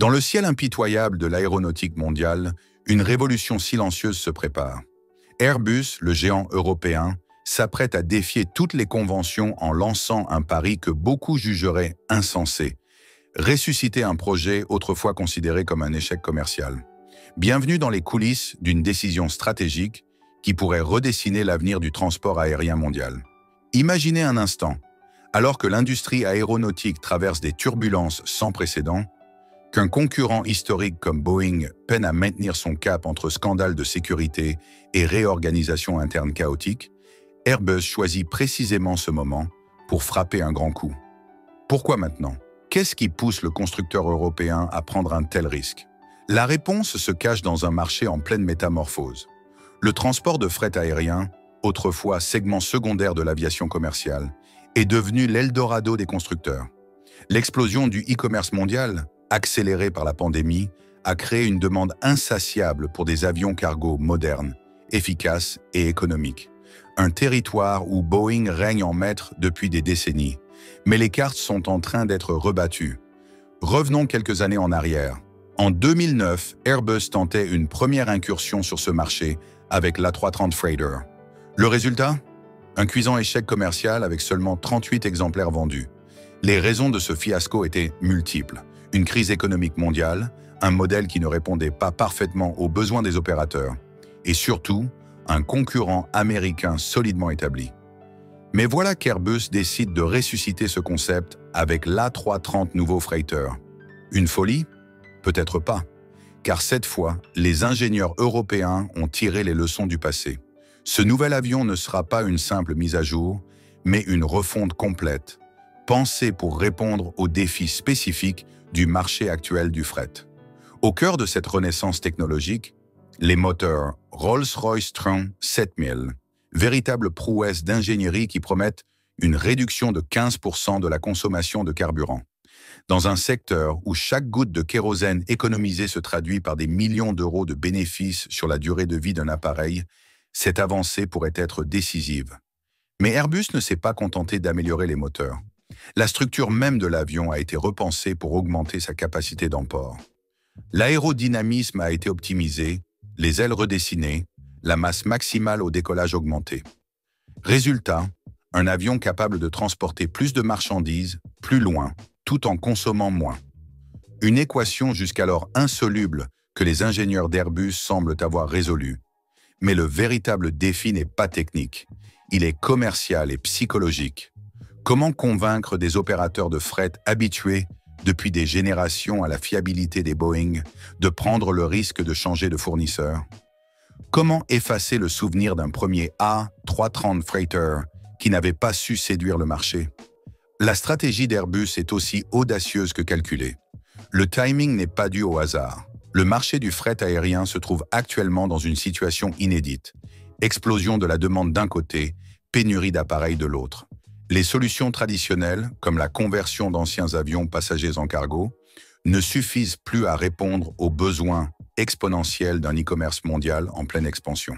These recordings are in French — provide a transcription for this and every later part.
Dans le ciel impitoyable de l'aéronautique mondiale, une révolution silencieuse se prépare. Airbus, le géant européen, s'apprête à défier toutes les conventions en lançant un pari que beaucoup jugeraient insensé: ressusciter un projet autrefois considéré comme un échec commercial. Bienvenue dans les coulisses d'une décision stratégique qui pourrait redessiner l'avenir du transport aérien mondial. Imaginez un instant, alors que l'industrie aéronautique traverse des turbulences sans précédent, qu'un concurrent historique comme Boeing peine à maintenir son cap entre scandales de sécurité et réorganisation interne chaotique, Airbus choisit précisément ce moment pour frapper un grand coup. Pourquoi maintenant? Qu'est-ce qui pousse le constructeur européen à prendre un tel risque? La réponse se cache dans un marché en pleine métamorphose. Le transport de fret aérien, autrefois segment secondaire de l'aviation commerciale, est devenu l'Eldorado des constructeurs. L'explosion du e-commerce mondial, accélérée par la pandémie, a créé une demande insatiable pour des avions cargo modernes, efficaces et économiques. Un territoire où Boeing règne en maître depuis des décennies. Mais les cartes sont en train d'être rebattues. Revenons quelques années en arrière. En 2009, Airbus tentait une première incursion sur ce marché avec l'A330 Freighter. Le résultat? Un cuisant échec commercial avec seulement 38 exemplaires vendus. Les raisons de ce fiasco étaient multiples. Une crise économique mondiale, un modèle qui ne répondait pas parfaitement aux besoins des opérateurs, et surtout, un concurrent américain solidement établi. Mais voilà qu'Airbus décide de ressusciter ce concept avec l'A330 nouveau freighter. Une folie? Peut-être pas, car cette fois, les ingénieurs européens ont tiré les leçons du passé. Ce nouvel avion ne sera pas une simple mise à jour, mais une refonte complète, pensée pour répondre aux défis spécifiques du marché actuel du fret. Au cœur de cette renaissance technologique, les moteurs Rolls-Royce Trent 7000, véritable prouesse d'ingénierie qui promettent une réduction de 15% de la consommation de carburant. Dans un secteur où chaque goutte de kérosène économisée se traduit par des millions d'euros de bénéfices sur la durée de vie d'un appareil, cette avancée pourrait être décisive. Mais Airbus ne s'est pas contenté d'améliorer les moteurs. La structure même de l'avion a été repensée pour augmenter sa capacité d'emport. L'aérodynamisme a été optimisé, les ailes redessinées, la masse maximale au décollage augmentée. Résultat, un avion capable de transporter plus de marchandises, plus loin, tout en consommant moins. Une équation jusqu'alors insoluble que les ingénieurs d'Airbus semblent avoir résolue. Mais le véritable défi n'est pas technique, il est commercial et psychologique. Comment convaincre des opérateurs de fret habitués depuis des générations à la fiabilité des Boeing de prendre le risque de changer de fournisseur? Comment effacer le souvenir d'un premier A330 Freighter qui n'avait pas su séduire le marché? La stratégie d'Airbus est aussi audacieuse que calculée. Le timing n'est pas dû au hasard. Le marché du fret aérien se trouve actuellement dans une situation inédite. Explosion de la demande d'un côté, pénurie d'appareils de l'autre. Les solutions traditionnelles, comme la conversion d'anciens avions passagers en cargo, ne suffisent plus à répondre aux besoins exponentiels d'un e-commerce mondial en pleine expansion.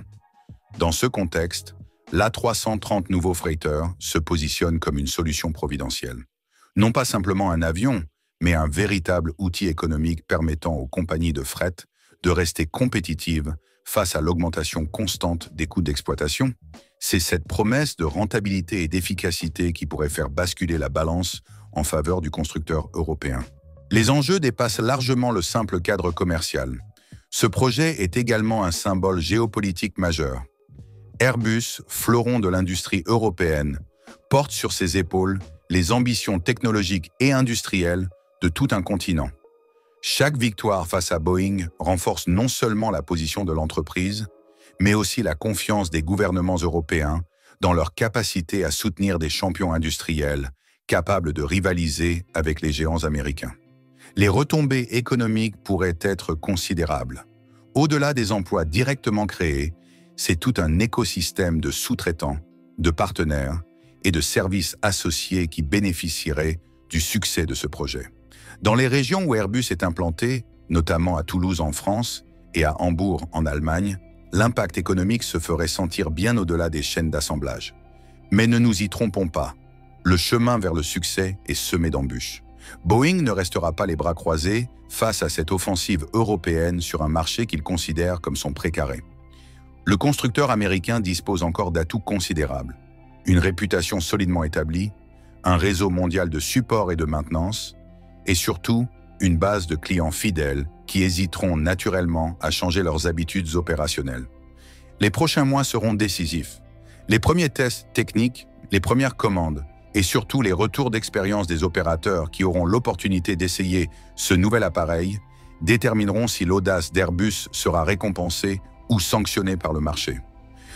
Dans ce contexte, l'A330 nouveau freighter se positionne comme une solution providentielle. Non pas simplement un avion, mais un véritable outil économique permettant aux compagnies de fret de rester compétitives face à l'augmentation constante des coûts d'exploitation. C'est cette promesse de rentabilité et d'efficacité qui pourrait faire basculer la balance en faveur du constructeur européen. Les enjeux dépassent largement le simple cadre commercial. Ce projet est également un symbole géopolitique majeur. Airbus, fleuron de l'industrie européenne, porte sur ses épaules les ambitions technologiques et industrielles de tout un continent. Chaque victoire face à Boeing renforce non seulement la position de l'entreprise, mais aussi la confiance des gouvernements européens dans leur capacité à soutenir des champions industriels capables de rivaliser avec les géants américains. Les retombées économiques pourraient être considérables. Au-delà des emplois directement créés, c'est tout un écosystème de sous-traitants, de partenaires et de services associés qui bénéficieraient du succès de ce projet. Dans les régions où Airbus est implanté, notamment à Toulouse en France et à Hambourg en Allemagne, l'impact économique se ferait sentir bien au-delà des chaînes d'assemblage. Mais ne nous y trompons pas, le chemin vers le succès est semé d'embûches. Boeing ne restera pas les bras croisés face à cette offensive européenne sur un marché qu'il considère comme son précaré. Le constructeur américain dispose encore d'atouts considérables. Une réputation solidement établie, un réseau mondial de support et de maintenance, et surtout, une base de clients fidèles qui hésiteront naturellement à changer leurs habitudes opérationnelles. Les prochains mois seront décisifs. Les premiers tests techniques, les premières commandes et surtout les retours d'expérience des opérateurs qui auront l'opportunité d'essayer ce nouvel appareil détermineront si l'audace d'Airbus sera récompensée ou sanctionnée par le marché.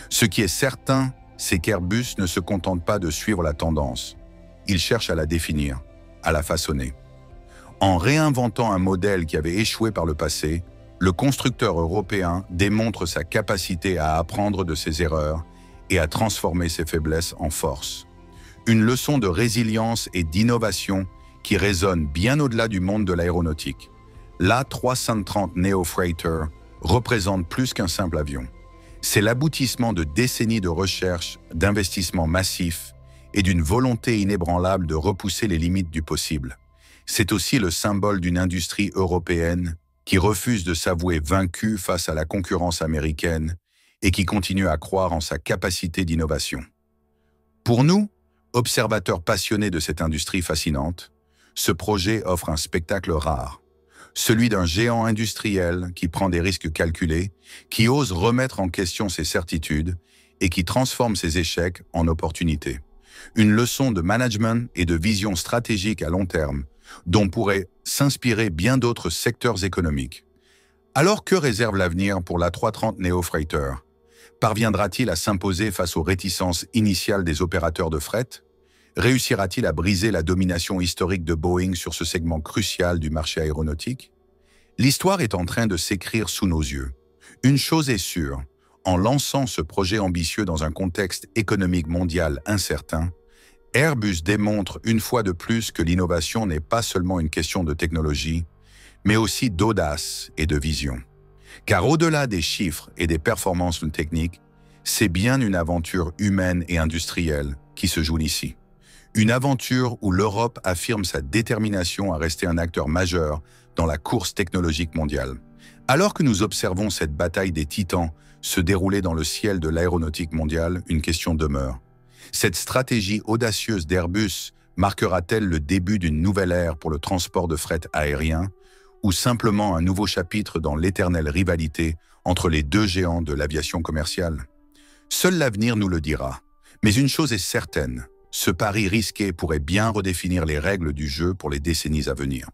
Ce qui est certain, c'est qu'Airbus ne se contente pas de suivre la tendance. Il cherche à la définir, à la façonner. En réinventant un modèle qui avait échoué par le passé, le constructeur européen démontre sa capacité à apprendre de ses erreurs et à transformer ses faiblesses en force. Une leçon de résilience et d'innovation qui résonne bien au-delà du monde de l'aéronautique. L'A330 Neo Freighter représente plus qu'un simple avion. C'est l'aboutissement de décennies de recherche, d'investissements massifs et d'une volonté inébranlable de repousser les limites du possible. C'est aussi le symbole d'une industrie européenne qui refuse de s'avouer vaincue face à la concurrence américaine et qui continue à croire en sa capacité d'innovation. Pour nous, observateurs passionnés de cette industrie fascinante, ce projet offre un spectacle rare, celui d'un géant industriel qui prend des risques calculés, qui ose remettre en question ses certitudes et qui transforme ses échecs en opportunités. Une leçon de management et de vision stratégique à long terme, dont pourraient s'inspirer bien d'autres secteurs économiques. Alors que réserve l'avenir pour l'A330 Neo Freighter? Parviendra-t-il à s'imposer face aux réticences initiales des opérateurs de fret? Réussira-t-il à briser la domination historique de Boeing sur ce segment crucial du marché aéronautique? L'histoire est en train de s'écrire sous nos yeux. Une chose est sûre, en lançant ce projet ambitieux dans un contexte économique mondial incertain, Airbus démontre une fois de plus que l'innovation n'est pas seulement une question de technologie, mais aussi d'audace et de vision. Car au-delà des chiffres et des performances techniques, c'est bien une aventure humaine et industrielle qui se joue ici. Une aventure où l'Europe affirme sa détermination à rester un acteur majeur dans la course technologique mondiale. Alors que nous observons cette bataille des titans se dérouler dans le ciel de l'aéronautique mondiale, une question demeure. Cette stratégie audacieuse d'Airbus marquera-t-elle le début d'une nouvelle ère pour le transport de fret aérien ou simplement un nouveau chapitre dans l'éternelle rivalité entre les deux géants de l'aviation commerciale? Seul l'avenir nous le dira. Mais une chose est certaine, ce pari risqué pourrait bien redéfinir les règles du jeu pour les décennies à venir.